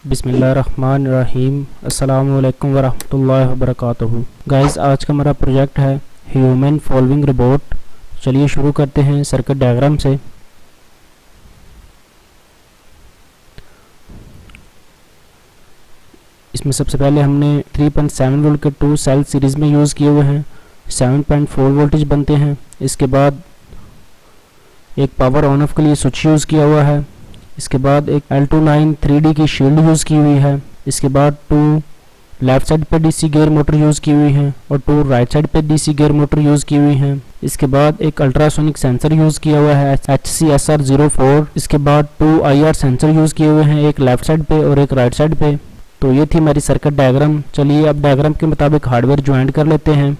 बिस्मिल्लाहिर्रहमानिर्रहीम। अस्सलामुअलैकुम वरहमतुल्लाहि वबरकातुहू। गाइस, आज का हमारा प्रोजेक्ट है ह्यूमन फॉलोइंग रोबोट। चलिए शुरू करते हैं सर्किट डायग्राम से। इसमें सबसे पहले हमने 3.7 वोल्ट के 2 सेल सीरीज़ में यूज़ किए हुए हैं। 7.4 वोल्टेज बनते हैं। इसके बाद एक पावर ऑन ऑफ के लिए स्विच यूज़ किया हुआ है। इसके बाद एक L29 3D की शील्ड यूज़ की हुई है। इसके बाद 2 लेफ़्ट साइड पे डीसी गियर मोटर यूज़ की हुई हैं और 2 राइट साइड पे डीसी गियर मोटर यूज़ की हुई हैं। इसके बाद एक अल्ट्रासोनिक सेंसर यूज़ किया हुआ है HCSR04। इसके बाद 2 IR सेंसर यूज़ किए हुए हैं, एक लेफ़्ट साइड पे और एक राइट साइड पे। तो ये थी हमारी सर्किट डायग्राम। चलिए अब डायग्राम के मुताबिक हार्डवेयर ज्वाइन कर लेते हैं।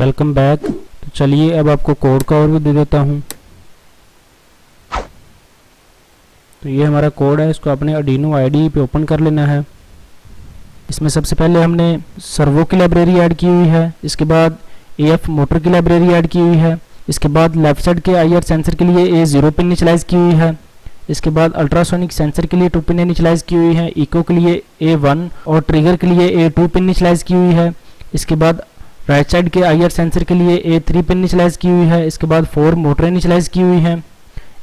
Welcome back. तो चलिए अब आपको कोड का ओवरव्यू दे देता हूँ। तो ये हमारा कोड है, इसको अपने Arduino IDE पे ओपन कर लेना है। इसमें सबसे पहले हमने सर्वो की लाइब्रेरी ऐड की हुई है, इसके बाद AF मोटर की लाइब्रेरी ऐड की हुई है, इसके बाद लेफ्ट साइड के IR सेंसर के लिए A0 पिन इनिशियलाइज की हुई है, इसके बाद अल्ट्रासोनिक सेंसर के लिए 2 पिन इनिशियलाइज की हुई है, इको के लिए A1 और ट्रिगर के लिए A2 पिन इनिशियलाइज की हुई है। इसके बाद राइट साइड के IR सेंसर के लिए A3 पिन इनिशियलाइज की हुई है। इसके बाद 4 मोटर इनिशियलाइज की हुई हैं।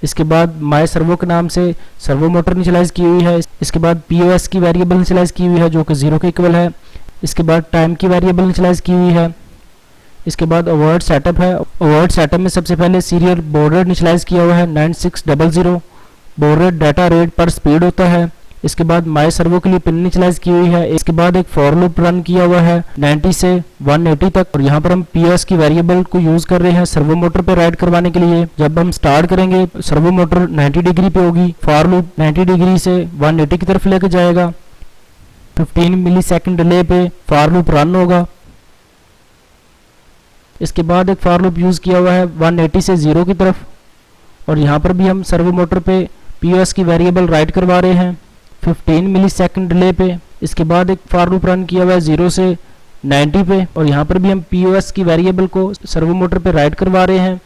इसके बाद माई सर्वो के नाम से सर्वो मोटर इनिशियलाइज की हुई है। इसके बाद POS की वेरिएबल इनिशियलाइज की हुई है जो कि 0 के इक्वल है। इसके बाद टाइम की वेरिएबल इनिशियलाइज की हुई है। इसके बाद ओवर्ड सेटअप है। ओवर्ड सेटअप में सबसे पहले सीरियल बॉड रेट इनिशियलाइज किया हुआ है 9600। बॉड रेट डाटा रेट पर स्पीड होता है। इसके बाद माई सर्वो के लिए पिन इनिशियलाइज की हुई है। इसके बाद एक फॉर लूप रन किया हुआ है 90 से 180 तक, और यहाँ पर हम POS की वेरिएबल को यूज कर रहे हैं सर्वो मोटर पे राइड करवाने के लिए। जब हम स्टार्ट करेंगे सर्वो मोटर 90 डिग्री पे होगी, फॉर लूप 90 डिग्री से 180 की तरफ लेके जाएगा। 15 मिली सेकेंड डिले पे फॉर लूप रन होगा। इसके बाद एक फॉर लूप यूज किया हुआ है 180 से 0 की तरफ, और यहाँ पर भी हम सर्वो मोटर पे POS की वेरिएबल राइट करवा रहे हैं 15 मिली सेकेंड डिले पे। इसके बाद एक फॉर लूप रन किया हुआ है 0 से 90 पे, और यहाँ पर भी हम POS की वेरिएबल को सर्वो मोटर पे राइट करवा रहे हैं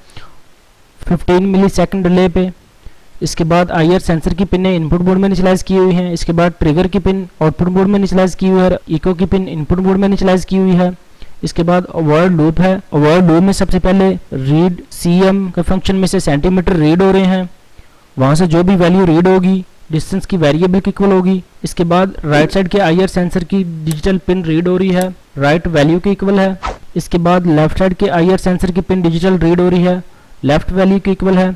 15 मिली सेकेंड डिले पे। इसके बाद IR सेंसर की पिन इनपुट मोड में इनिशियलाइज की हुई हैं। इसके बाद ट्रिगर की पिन आउटपुट मोड में इनिशियलाइज की हुई है, इको की पिन इनपुट मोड में इनिशियलाइज की हुई है। इसके बाद ओवर्ड लूप है। ओवर्ड लूप में सबसे पहले रीड CM के फंक्शन में से सेंटीमीटर रीड हो रहे हैं, वहाँ से जो भी वैल्यू रीड होगी डिस्टेंस की वेरिएबल की इक्वल होगी। इसके बाद राइट साइड के IR सेंसर की डिजिटल पिन रीड हो रही है, राइट वैल्यू के इक्वल है। इसके बाद लेफ्ट साइड के IR सेंसर की पिन डिजिटल रीड हो रही है, लेफ्ट वैल्यू के इक्वल है।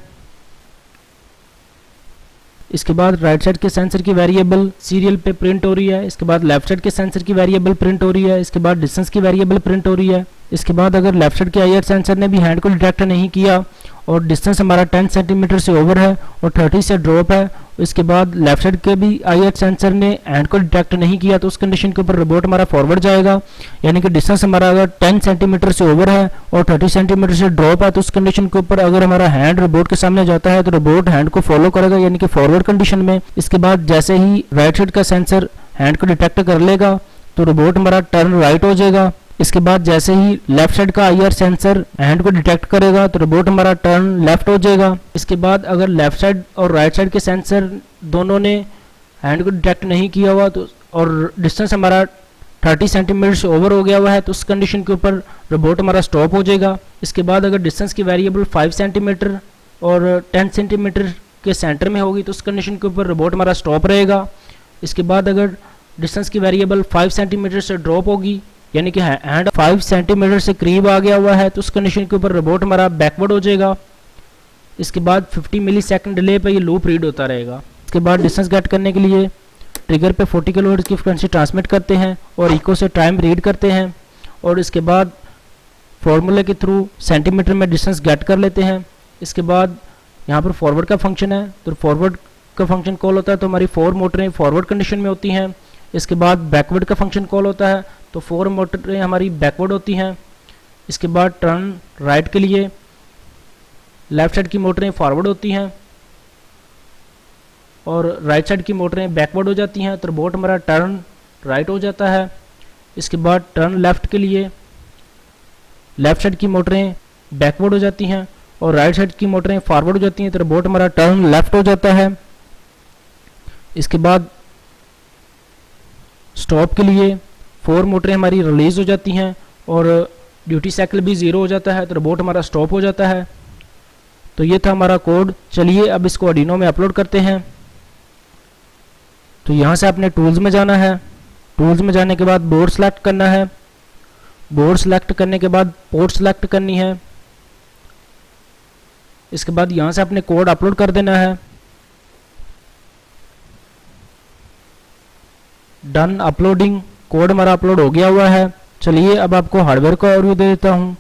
इसके बाद राइट साइड के सेंसर की वेरिएबल सीरियल पे प्रिंट हो रही है। इसके बाद लेफ्ट साइड के सेंसर की वेरिएबल प्रिंट हो रही है। इसके बाद डिस्टेंस की वेरिएबल प्रिंट हो रही है। इसके बाद अगर लेफ्ट साइड के IR सेंसर ने भी हैंड को डिटेक्ट नहीं किया और डिस्टेंस हमारा 10 सेंटीमीटर से ओवर है और 30 से ड्रॉप है, इसके बाद लेफ्ट साइड के भी IR सेंसर ने हैंड को डिटेक्ट नहीं किया, तो उस कंडीशन के ऊपर रोबोट हमारा फॉरवर्ड जाएगा। यानी कि डिस्टेंस हमारा अगर 10 सेंटीमीटर से ओवर है और 30 सेंटीमीटर से ड्रॉप है, तो उस कंडीशन के ऊपर अगर हमारा हैंड रोबोट के सामने जाता है तो रोबोट हैंड को फॉलो करेगा, यानी कि फॉरवर्ड कंडीशन में। इसके बाद जैसे ही राइट साइड का सेंसर हैंड को डिटेक्ट कर लेगा तो रोबोट हमारा टर्न राइट हो जाएगा। इसके बाद जैसे ही लेफ्ट साइड का IR सेंसर हैंड को डिटेक्ट करेगा तो रोबोट हमारा टर्न लेफ्ट हो जाएगा। इसके बाद अगर लेफ्ट साइड और राइट साइड के सेंसर दोनों ने हैंड को डिटेक्ट नहीं किया हुआ तो और डिस्टेंस हमारा 30 सेंटीमीटर से ओवर हो गया हुआ है, तो उस कंडीशन के ऊपर रोबोट हमारा स्टॉप हो जाएगा। इसके बाद अगर डिस्टेंस की वेरिएबल 5 सेंटीमीटर और 10 सेंटीमीटर के सेंटर में होगी तो उस कंडीशन के ऊपर रोबोट हमारा स्टॉप रहेगा। इसके बाद अगर डिस्टेंस की वेरिएबल 5 सेंटीमीटर से ड्रॉप होगी, यानी कि हैंड 5 सेंटीमीटर से करीब आ गया हुआ है, तो उस कंडीशन के ऊपर रोबोट हमारा बैकवर्ड हो जाएगा। इसके बाद 50 मिली सेकेंड डिले पे ये लूप रीड होता रहेगा। इसके बाद डिस्टेंस गेट करने के लिए ट्रिगर पे 40 किलोहर्ट्ज़ की फ्रीक्वेंसी ट्रांसमिट करते हैं और इको से टाइम रीड करते हैं, और इसके बाद फॉर्मूले के थ्रू सेंटीमीटर में डिस्टेंस गेट कर लेते हैं। इसके बाद यहाँ पर फॉरवर्ड का फंक्शन है, तो फॉरवर्ड का फंक्शन कॉल होता है तो हमारी 4 मोटरें फॉरवर्ड कंडीशन में होती हैं। इसके बाद बैकवर्ड का फंक्शन कॉल होता है तो 4 मोटरें हमारी बैकवर्ड होती हैं। इसके बाद टर्न राइट के लिए लेफ्ट साइड की मोटरें फॉरवर्ड होती हैं और राइट साइड की मोटरें बैकवर्ड हो जाती हैं, तो रोबोट हमारा टर्न राइट हो जाता है। इसके बाद टर्न लेफ्ट के लिए लेफ्ट साइड की मोटरें बैकवर्ड हो जाती हैं और राइट साइड की मोटरें फॉरवर्ड हो जाती हैं, तो रोबोट हमारा टर्न लेफ्ट हो जाता है। इसके बाद स्टॉप के लिए 4 मोटरें हमारी रिलीज हो जाती हैं और ड्यूटी साइकिल भी 0 हो जाता है, तो रोबोट हमारा स्टॉप हो जाता है। तो ये था हमारा कोड। चलिए अब इसको Arduino में अपलोड करते हैं। तो यहाँ से आपने टूल्स में जाना है। टूल्स में जाने के बाद बोर्ड सेलेक्ट करना है। बोर्ड सेलेक्ट करने के बाद पोर्ट सेलेक्ट करनी है। इसके बाद यहाँ से आपने कोड अपलोड कर देना है। Done uploading. कोड हमारा अपलोड हो गया हुआ है। चलिए अब आपको हार्डवेयर का ओवरव्यू दे देता हूँ।